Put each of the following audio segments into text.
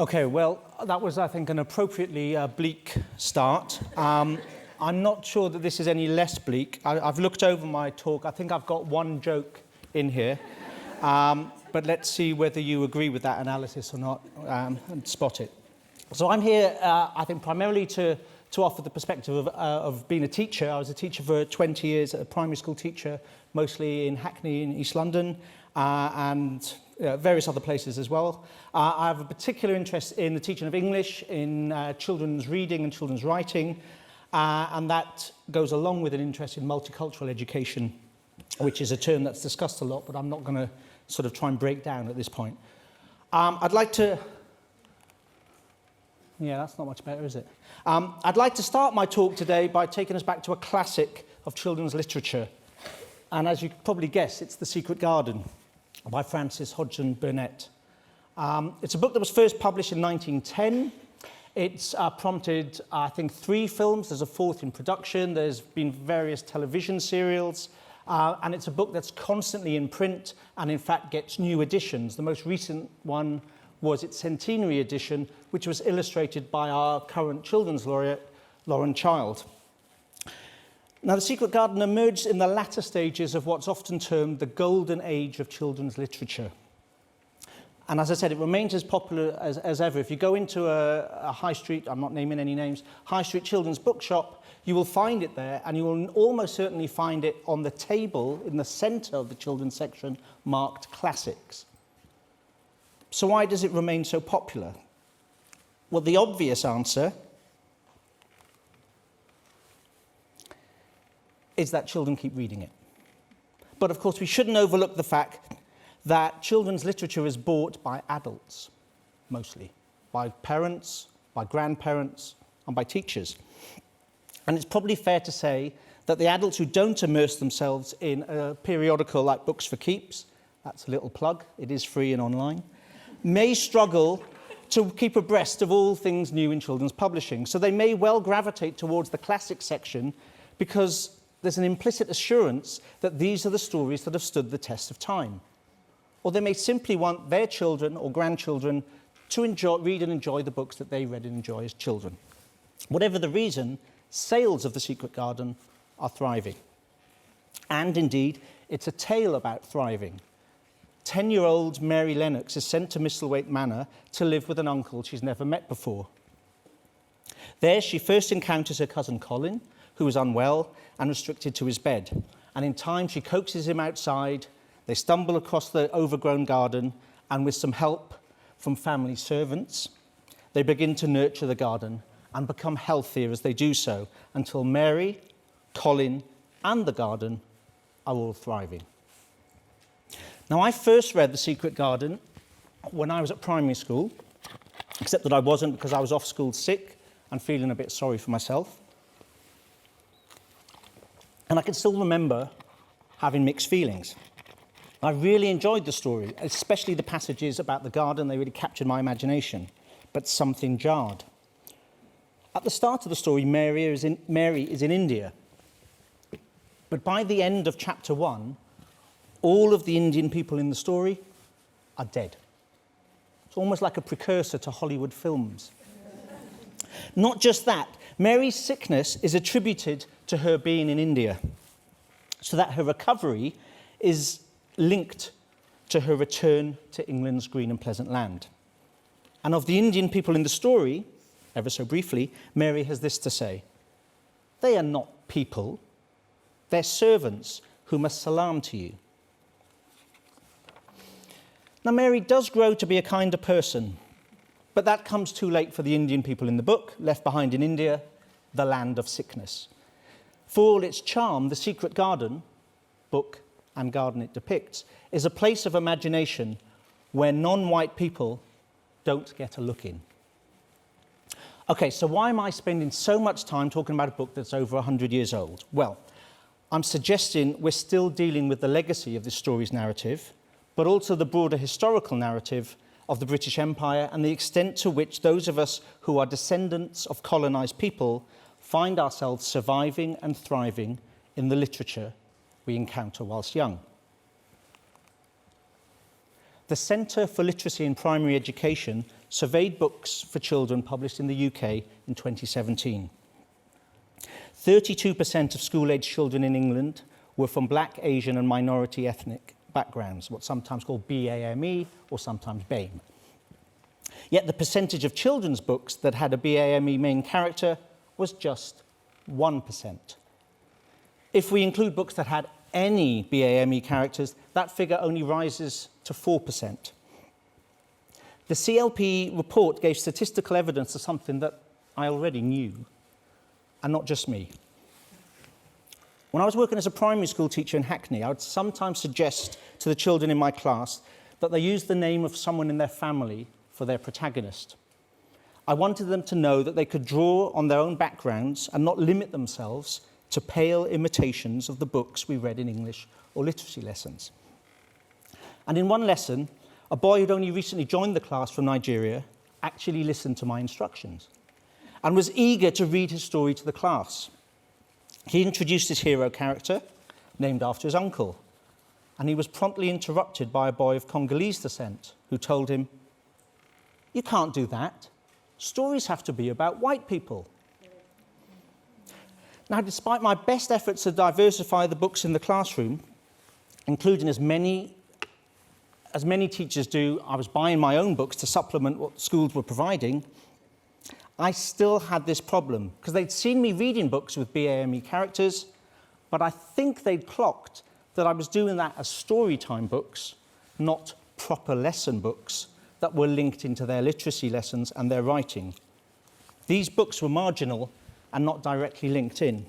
Okay, well, that was, I think, an appropriately bleak start. I'm not sure that this is any less bleak. I've looked over my talk. I think I've got one joke in here. But let's see whether you agree with that analysis or not and spot it. So I'm here, I think, primarily to offer the perspective of being a teacher. I was a teacher for 20 years, a primary school teacher, mostly in Hackney in East London, and various other places as well. I have a particular interest in the teaching of English, in children's reading and children's writing, and that goes along with an interest in multicultural education, which is a term that's discussed a lot, but I'm not going to sort of try and break down at this point. I'd like to... Yeah, that's not much better, is it? I'd like to start my talk today by taking us back to a classic of children's literature. And as you could probably guess, it's The Secret Garden by Frances Hodgson Burnett. It's a book that was first published in 1910. It's prompted, I think, 3 films. There's a 4th in production. There's been various television serials. And it's a book that's constantly in print and, in fact, gets new editions. The most recent one was its centenary edition, which was illustrated by our current children's laureate, Lauren Child. Now, The Secret Garden emerged in the latter stages of what's often termed the golden age of children's literature. And as I said, it remains as popular as ever. If you go into a high street, I'm not naming any names, high street children's bookshop, you will find it there, and you will almost certainly find it on the table in the centre of the children's section marked classics. So why does it remain so popular? Well, the obvious answer is that children keep reading it. But of course, we shouldn't overlook the fact that children's literature is bought by adults, mostly, by parents, by grandparents, and by teachers. And it's probably fair to say that the adults who don't immerse themselves in a periodical like Books for Keeps, that's a little plug, it is free and online, may struggle to keep abreast of all things new in children's publishing. So they may well gravitate towards the classic section because there's an implicit assurance that these are the stories that have stood the test of time. Or they may simply want their children or grandchildren to read and enjoy the books that they read and enjoy as children. Whatever the reason, sales of The Secret Garden are thriving. And indeed, it's a tale about thriving. 10-year-old Mary Lennox is sent to Misselthwaite Manor to live with an uncle she's never met before. There she first encounters her cousin Colin, who is unwell and restricted to his bed. And in time she coaxes him outside. They stumble across the overgrown garden, and with some help from family servants, they begin to nurture the garden and become healthier as they do so, until Mary, Colin, and the garden are all thriving. Now, I first read The Secret Garden when I was at primary school, except that I wasn't, because I was off school sick and feeling a bit sorry for myself. And I can still remember having mixed feelings. I really enjoyed the story, especially the passages about the garden. They really captured my imagination, but something jarred. At the start of the story, Mary is in India. But by the end of chapter 1, all of the Indian people in the story are dead. It's almost like a precursor to Hollywood films. Not just that, Mary's sickness is attributed to her being in India, so that her recovery is linked to her return to England's green and pleasant land. And of the Indian people in the story, ever so briefly, Mary has this to say: they are not people, they're servants who must salam to you. Now, Mary does grow to be a kinder person, but that comes too late for the Indian people in the book, left behind in India, the land of sickness. For all its charm, The Secret Garden, book and garden it depicts, is a place of imagination where non-white people don't get a look in. Okay, so why am I spending so much time talking about a book that's over 100 years old? Well, I'm suggesting we're still dealing with the legacy of this story's narrative, but also the broader historical narrative of the British Empire and the extent to which those of us who are descendants of colonised people find ourselves surviving and thriving in the literature we encounter whilst young. The Centre for Literacy in Primary Education surveyed books for children published in the UK in 2017. 32% of school-aged children in England were from black, Asian and minority ethnic backgrounds, what's sometimes called BAME or sometimes BAME. Yet the percentage of children's books that had a BAME main character was just 1%. If we include books that had any BAME characters, that figure only rises to 4%. The CLP report gave statistical evidence of something that I already knew, and not just me. When I was working as a primary school teacher in Hackney, I would sometimes suggest to the children in my class that they use the name of someone in their family for their protagonist. I wanted them to know that they could draw on their own backgrounds and not limit themselves to pale imitations of the books we read in English or literacy lessons. And in one lesson, a boy who'd only recently joined the class from Nigeria actually listened to my instructions and was eager to read his story to the class. He introduced his hero character, named after his uncle, and he was promptly interrupted by a boy of Congolese descent who told him, "You can't do that. Stories have to be about white people." Now, despite my best efforts to diversify the books in the classroom, including as many teachers do, I was buying my own books to supplement what schools were providing, I still had this problem, because they'd seen me reading books with BAME characters, but I think they'd clocked that I was doing that as story time books, not proper lesson books that were linked into their literacy lessons and their writing. These books were marginal and not directly linked in.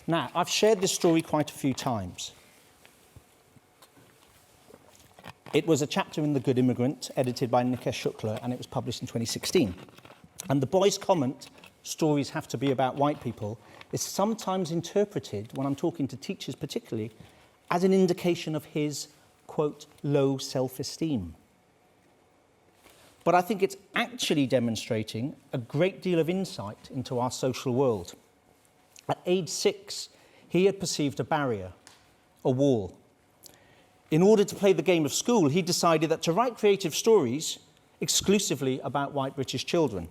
Now, I've shared this story quite a few times. It was a chapter in The Good Immigrant, edited by Nikesh Shukla, and it was published in 2016. And the boy's comment, "Stories have to be about white people," is sometimes interpreted, when I'm talking to teachers particularly, as an indication of his, quote, low self-esteem. But I think it's actually demonstrating a great deal of insight into our social world. At age 6, he had perceived a barrier, a wall. In order to play the game of school, he decided that to write creative stories exclusively about white British children.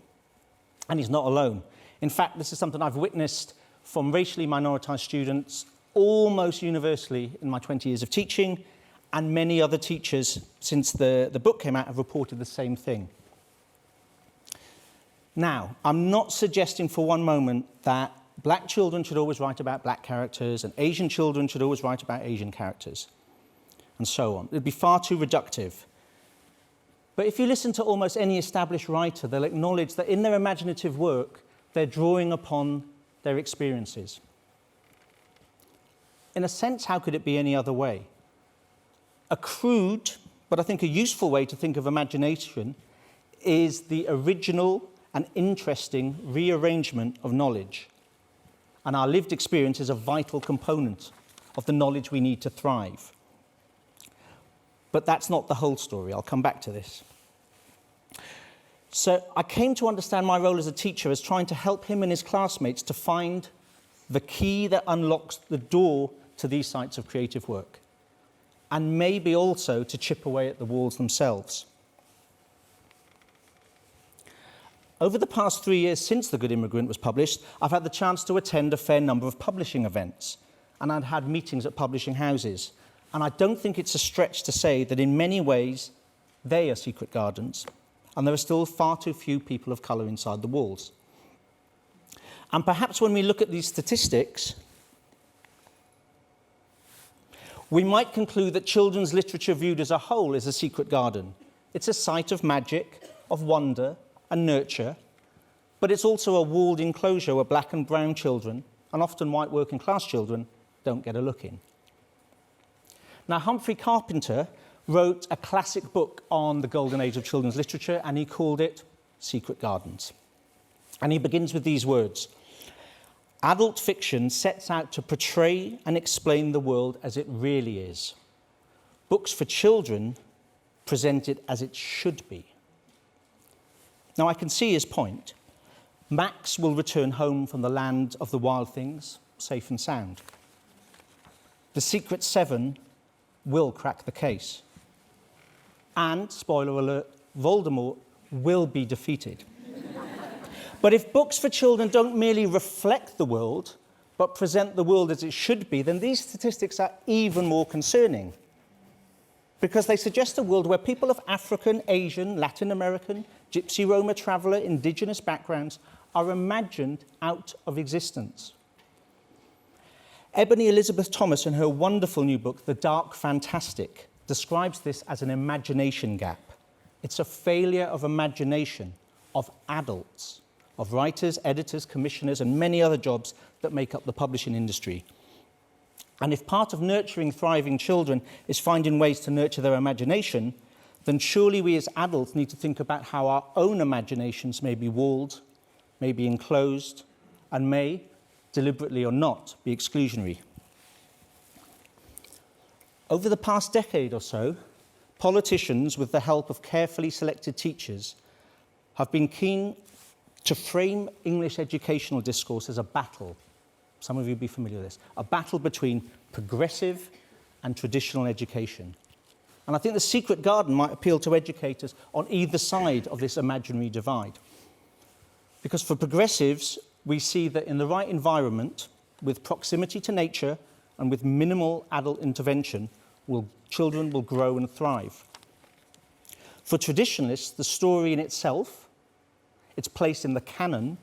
And he's not alone. In fact, this is something I've witnessed from racially minoritized students almost universally in my 20 years of teaching, and many other teachers since the book came out have reported the same thing. Now, I'm not suggesting for one moment that black children should always write about black characters and Asian children should always write about Asian characters, and so on. It'd be far too reductive. But if you listen to almost any established writer, they'll acknowledge that in their imaginative work, they're drawing upon their experiences. In a sense, how could it be any other way? A crude, but I think a useful way to think of imagination is the original and interesting rearrangement of knowledge. And our lived experience is a vital component of the knowledge we need to thrive. But that's not the whole story. I'll come back to this. So I came to understand my role as a teacher as trying to help him and his classmates to find the key that unlocks the door to these sites of creative work, and maybe also to chip away at the walls themselves. Over the past 3 years since The Good Immigrant was published, I've had the chance to attend a fair number of publishing events, and I've had meetings at publishing houses. And I don't think it's a stretch to say that in many ways, they are secret gardens, and there are still far too few people of colour inside the walls. And perhaps when we look at these statistics, we might conclude that children's literature viewed as a whole is a secret garden. It's a site of magic, of wonder and nurture, but it's also a walled enclosure where black and brown children, and often white working class children, don't get a look in. Now, Humphrey Carpenter wrote a classic book on the golden age of children's literature, and he called it Secret Gardens. And he begins with these words: "Adult fiction sets out to portray and explain the world as it really is. Books for children present it as it should be." Now, I can see his point. Max will return home from the land of the wild things, safe and sound. The Secret Seven will crack the case. And, spoiler alert, Voldemort will be defeated. But if books for children don't merely reflect the world, but present the world as it should be, then these statistics are even more concerning, because they suggest a world where people of African, Asian, Latin American, Gypsy, Roma, traveller, indigenous backgrounds are imagined out of existence. Ebony Elizabeth Thomas, in her wonderful new book, The Dark Fantastic, describes this as an imagination gap. It's a failure of imagination of adults, of writers, editors, commissioners, and many other jobs that make up the publishing industry. And if part of nurturing thriving children is finding ways to nurture their imagination, then surely we as adults need to think about how our own imaginations may be walled, may be enclosed, and may, deliberately or not, be exclusionary. Over the past decade or so, politicians, with the help of carefully selected teachers, have been keen to frame English educational discourse as a battle. Some of you will be familiar with this. A battle between progressive and traditional education. And I think The Secret Garden might appeal to educators on either side of this imaginary divide. Because for progressives, we see that in the right environment, with proximity to nature and with minimal adult intervention, children will grow and thrive. For traditionalists, the story in itself, its place in the canon,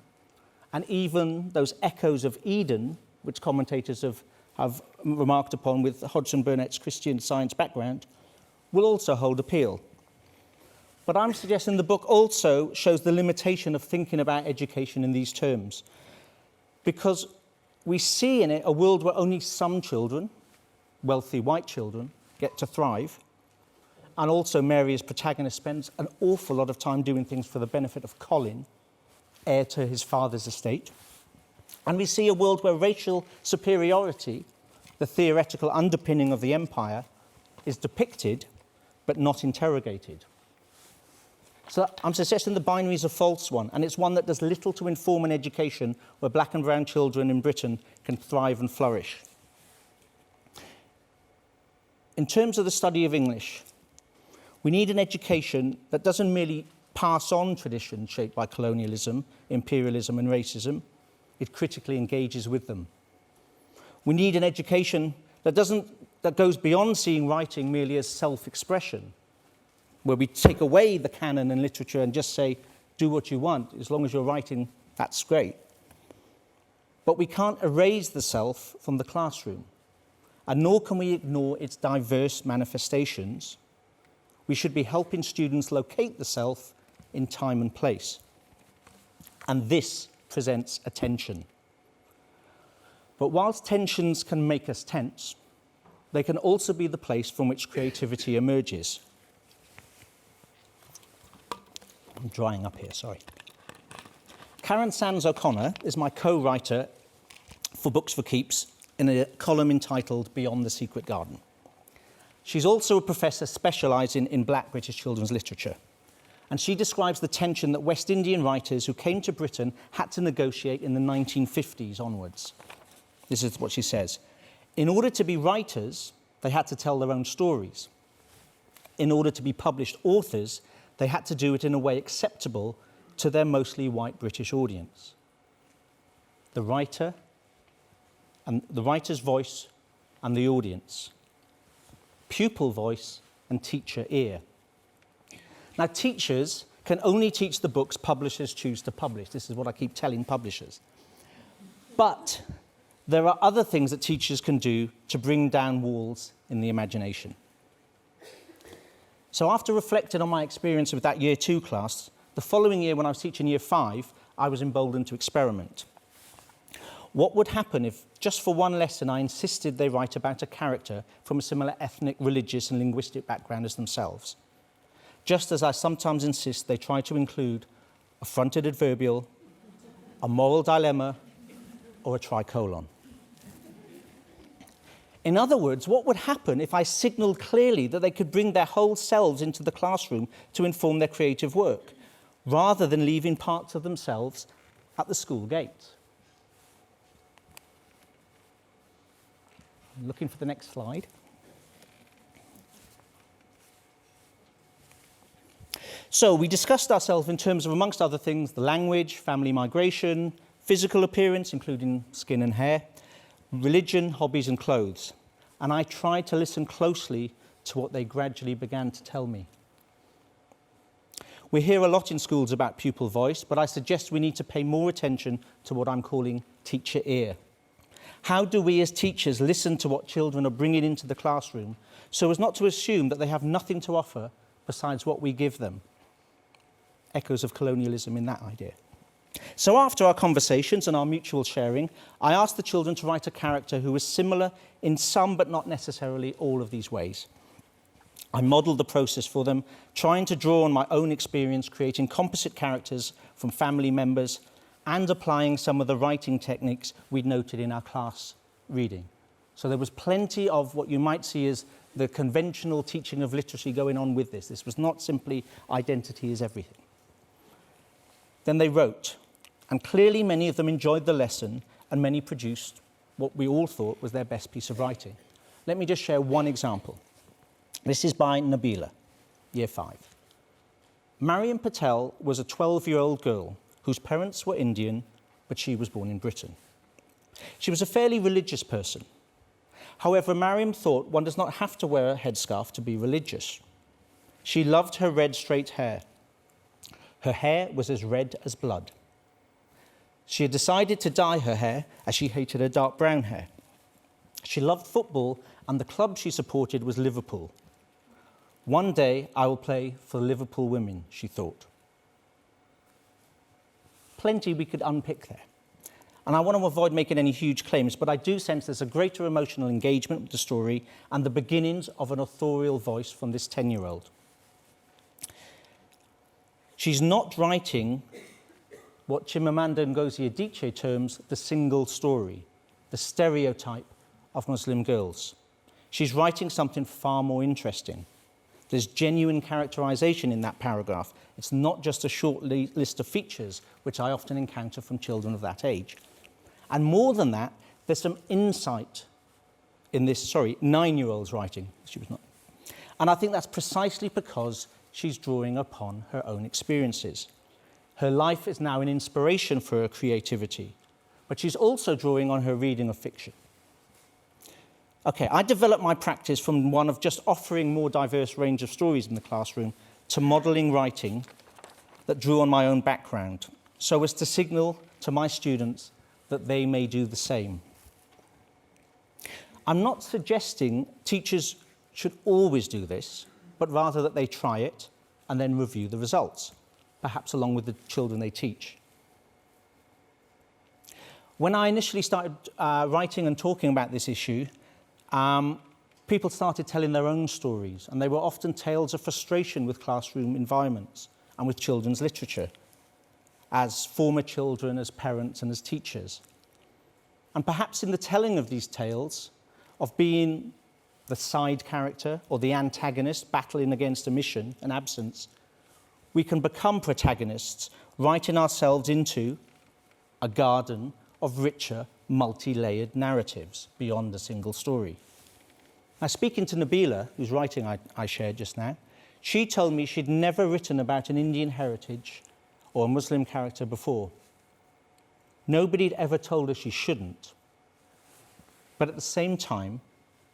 and even those echoes of Eden, which commentators have remarked upon with Hodgson Burnett's Christian Science background, will also hold appeal. But I'm suggesting the book also shows the limitation of thinking about education in these terms, because we see in it a world where only some children, wealthy white children, get to thrive, and also Mary as protagonist spends an awful lot of time doing things for the benefit of Colin, heir to his father's estate. And we see a world where racial superiority, the theoretical underpinning of the empire, is depicted but not interrogated. So I'm suggesting the binary is a false one, and it's one that does little to inform an education where black and brown children in Britain can thrive and flourish. In terms of the study of English, we need an education that doesn't merely pass on traditions shaped by colonialism, imperialism, and racism. It critically engages with them. We need an education that goes beyond seeing writing merely as self-expression, where we take away the canon and literature and just say, do what you want, as long as you're writing, that's great. But we can't erase the self from the classroom, and nor can we ignore its diverse manifestations. We should be helping students locate the self in time and place. And this presents a tension. But whilst tensions can make us tense, they can also be the place from which creativity emerges. I'm drying up here, sorry. Karen Sands O'Connor is my co-writer for Books for Keeps in a column entitled Beyond the Secret Garden. She's also a professor specialising in black British children's literature. And she describes the tension that West Indian writers who came to Britain had to negotiate in the 1950s onwards. This is what she says. In order to be writers, they had to tell their own stories. In order to be published authors, they had to do it in a way acceptable to their mostly white British audience. The writer, and the writer's voice, and the audience. Pupil voice and teacher ear. Now, teachers can only teach the books publishers choose to publish. This is what I keep telling publishers. But there are other things that teachers can do to bring down walls in the imagination. So after reflecting on my experience with that Year 2 class, the following year when I was teaching Year 5, I was emboldened to experiment. What would happen if, just for one lesson, I insisted they write about a character from a similar ethnic, religious, and linguistic background as themselves? Just as I sometimes insist they try to include a fronted adverbial, a moral dilemma, or a tricolon. In other words, what would happen if I signalled clearly that they could bring their whole selves into the classroom to inform their creative work, rather than leaving parts of themselves at the school gate? I'm looking for the next slide. So we discussed ourselves in terms of, amongst other things, the language, family migration, physical appearance, including skin and hair, religion, hobbies and clothes. And I tried to listen closely to what they gradually began to tell me. We hear a lot in schools about pupil voice, but I suggest we need to pay more attention to what I'm calling teacher ear. How do we as teachers listen to what children are bringing into the classroom so as not to assume that they have nothing to offer besides what we give them? Echoes of colonialism in that idea. So after our conversations and our mutual sharing, I asked the children to write a character who was similar in some but not necessarily all of these ways. I modelled the process for them, trying to draw on my own experience creating composite characters from family members and applying some of the writing techniques we'd noted in our class reading. So there was plenty of what you might see as the conventional teaching of literacy going on with this. This was not simply identity is everything. Then they wrote, and clearly many of them enjoyed the lesson and many produced what we all thought was their best piece of writing. Let me just share one example. This is by Nabila, Year 5. Marian Patel was a 12-year-old girl whose parents were Indian, but she was born in Britain. She was a fairly religious person. However, Mariam thought one does not have to wear a headscarf to be religious. She loved her red straight hair. Her hair was as red as blood. She had decided to dye her hair as she hated her dark brown hair. She loved football and the club she supported was Liverpool. One day I will play for the Liverpool women, she thought. Plenty we could unpick there. And I want to avoid making any huge claims, but I do sense there's a greater emotional engagement with the story and the beginnings of an authorial voice from this 10-year-old. She's not writing what Chimamanda Ngozi Adichie terms the single story, the stereotype of Muslim girls. She's writing something far more interesting. There's genuine characterization in that paragraph. It's not just a short list of features, which I often encounter from children of that age. And more than that, there's some insight in this, 9-year-old's writing. She was not. And I think that's precisely because she's drawing upon her own experiences. Her life is now an inspiration for her creativity, but she's also drawing on her reading of fiction. Okay, I developed my practice from one of just offering more diverse range of stories in the classroom to modelling writing that drew on my own background, so as to signal to my students that they may do the same. I'm not suggesting teachers should always do this, but rather that they try it and then review the results, perhaps along with the children they teach. When I initially started writing and talking about this issue, people started telling their own stories, and they were often tales of frustration with classroom environments and with children's literature, as former children, as parents, and as teachers. And perhaps in the telling of these tales, of being the side character or the antagonist battling against omission and absence, we can become protagonists, writing ourselves into a garden of richer, multi-layered narratives beyond a single story. Now, speaking to Nabila, whose writing I shared just now, she told me she'd never written about an Indian heritage or a Muslim character before. Nobody had ever told her she shouldn't. But at the same time,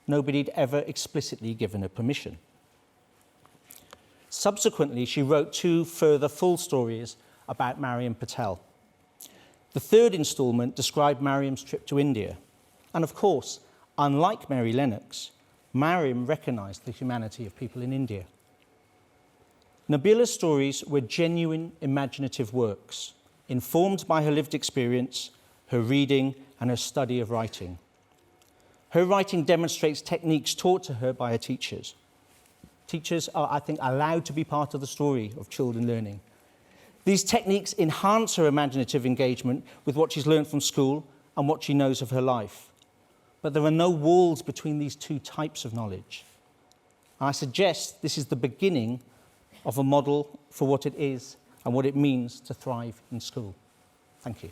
nobody had ever explicitly given her permission. Subsequently, she wrote 2 further full stories about Marian Patel. The 3rd instalment described Mariam's trip to India. And of course, unlike Mary Lennox, Mariam recognised the humanity of people in India. Nabila's stories were genuine imaginative works, informed by her lived experience, her reading, and her study of writing. Her writing demonstrates techniques taught to her by her teachers. Teachers are, I think, allowed to be part of the story of children learning. These techniques enhance her imaginative engagement with what she's learned from school and what she knows of her life. But there are no walls between these 2 types of knowledge. I suggest this is the beginning of a model for what it is and what it means to thrive in school. Thank you.